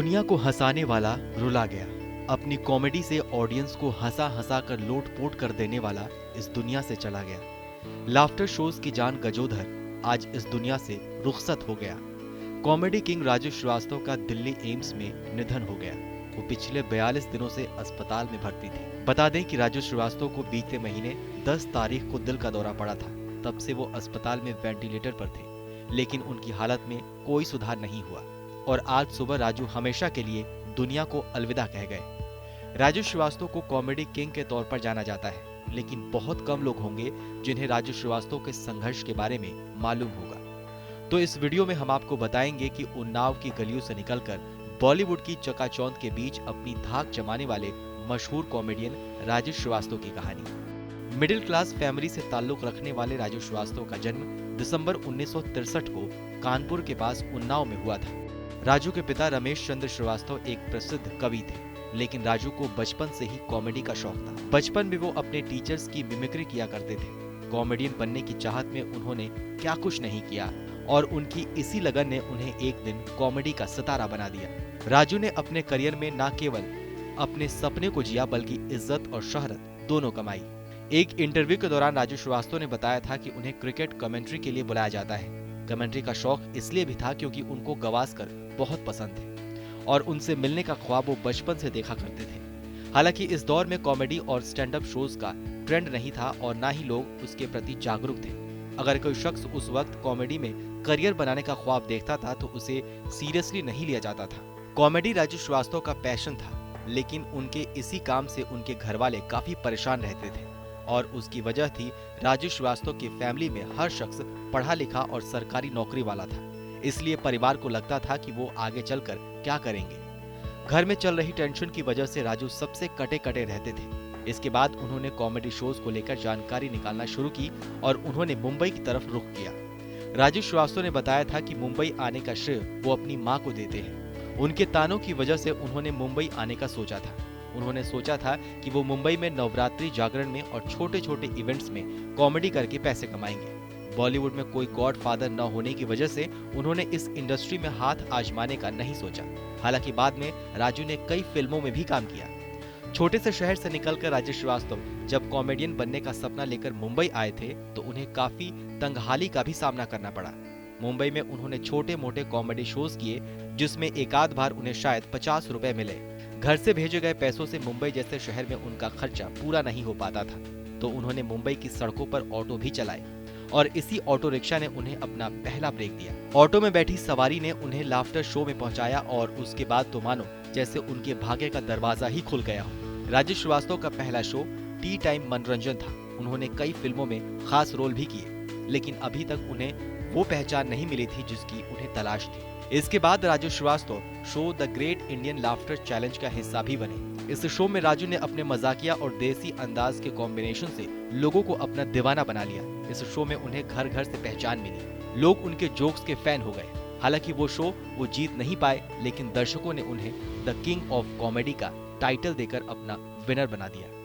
दुनिया को हंसाने वाला रुला गया। अपनी कॉमेडी से ऑडियंस को हंसा हंसा कर लोट-पोट कर देने वाला इस दुनिया से चला गया। लाफ्टर शोज की जान गजोधर आज इस दुनिया से रुखसत हो गया। कॉमेडी किंग राजू श्रीवास्तव का दिल्ली एम्स में निधन हो गया। वो पिछले 42 दिनों से अस्पताल में भर्ती थे। बता दें कि राजू श्रीवास्तव को बीते महीने 10 तारीख को दिल का दौरा पड़ा था। तब से वो अस्पताल में वेंटिलेटर पर थे, लेकिन उनकी हालत में कोई सुधार नहीं हुआ और आज सुबह राजू हमेशा के लिए दुनिया को अलविदा कह गए। राजू श्रीवास्तव को कॉमेडी किंग के तौर पर जाना जाता है, लेकिन बहुत कम लोग होंगे जिन्हें राजू श्रीवास्तव के संघर्ष के बारे में मालूम होगा। तो इस वीडियो में हम आपको बताएंगे कि उन्नाव की गलियों से निकलकर बॉलीवुड की चकाचौंध के बीच अपनी धाक जमाने वाले मशहूर कॉमेडियन राजू श्रीवास्तव की कहानी। मिडिल क्लास फैमिली से ताल्लुक रखने वाले राजू श्रीवास्तव का जन्म दिसंबर 1963 को कानपुर के पास उन्नाव में हुआ था। राजू के पिता रमेश चंद्र श्रीवास्तव एक प्रसिद्ध कवि थे, लेकिन राजू को बचपन से ही कॉमेडी का शौक था। बचपन में वो अपने टीचर्स की मिमिक्री किया करते थे। कॉमेडियन बनने की चाहत में उन्होंने क्या कुछ नहीं किया और उनकी इसी लगन ने उन्हें एक दिन कॉमेडी का सितारा बना दिया। राजू ने अपने करियर में न केवल अपने सपने को जिया बल्कि इज्जत और शोहरत दोनों कमाई। एक इंटरव्यू के दौरान राजू श्रीवास्तव ने बताया था कि उन्हें क्रिकेट कमेंट्री के लिए बुलाया जाता है। कमेंट्री का शौक इसलिए भी था क्योंकि उनको गवास्कर बहुत पसंद थे और उनसे मिलने का ख्वाब वो बचपन से देखा करते थे। हालांकि इस दौर में कॉमेडी और स्टैंड अप शोज का ट्रेंड नहीं था और ना ही लोग उसके प्रति जागरूक थे। अगर कोई शख्स उस वक्त कॉमेडी में करियर बनाने का ख्वाब देखता था तो उसे सीरियसली नहीं लिया जाता था। कॉमेडी राजू श्रीवास्तव का पैशन था, लेकिन उनके इसी काम से उनके घर वाले काफी परेशान रहते थे और उसकी वजह थी राजू श्रीवास्तव की फैमिली में हर शख्स पढ़ा लिखा और सरकारी नौकरी वाला था। इसलिए परिवार को लगता था कि वो आगे चलकर क्या करेंगे। घर में चल रही टेंशन की वजह से राजू सबसे कटे कटे रहते थे। इसके बाद उन्होंने कॉमेडी शोज को लेकर जानकारी निकालना शुरू की और उन्होंने मुंबई की तरफ रुख किया। राजू श्रीवास्तव ने बताया था कि मुंबई आने का श्रेय वो अपनी माँ को देते हैं। उनके तानों की वजह से उन्होंने मुंबई आने का सोचा था। उन्होंने सोचा था कि वो मुंबई में नवरात्रि जागरण में और छोटे छोटे इवेंट्स में कॉमेडी करके पैसे कमाएंगे। बॉलीवुड में कोई गॉडफादर न होने की वजह से उन्होंने इस इंडस्ट्री में हाथ आजमाने का नहीं सोचा। हालांकि बाद में राजू ने कई फिल्मों में भी काम किया। छोटे से शहर से निकलकर राजू श्रीवास्तव जब कॉमेडियन बनने का सपना लेकर मुंबई आए थे तो उन्हें काफी तंगहाली का भी सामना करना पड़ा। मुंबई में उन्होंने छोटे मोटे कॉमेडी शोज किए, जिसमें एक आध बार उन्हें शायद 50 रुपए मिले। घर से भेजे गए पैसों से मुंबई जैसे शहर में उनका खर्चा पूरा नहीं हो पाता था, तो उन्होंने मुंबई की सड़कों पर ऑटो भी चलाए और इसी ऑटो रिक्शा ने उन्हें अपना पहला ब्रेक दिया। ऑटो में बैठी सवारी ने उन्हें लाफ्टर शो में पहुंचाया और उसके बाद तो मानो जैसे उनके भाग्य का दरवाजा ही खुल गया हो। राजू श्रीवास्तव का पहला शो टी टाइम मनोरंजन था। उन्होंने कई फिल्मों में खास रोल भी किए, लेकिन अभी तक उन्हें वो पहचान नहीं मिली थी जिसकी उन्हें तलाश थी। इसके बाद Raju Srivastava show the great Indian laughter challenge का हिस्सा भी बने। इस शो में राजू ने अपने मजाकिया और देसी अंदाज के कॉम्बिनेशन से लोगों को अपना दीवाना बना लिया। इस शो में उन्हें घर घर से पहचान मिली। लोग उनके जोक्स के फैन हो गए। हालांकि वो शो वो जीत नहीं पाए, लेकिन दर्शकों ने उन्हें द किंग ऑफ कॉमेडी का टाइटल देकर अपना विनर बना दिया।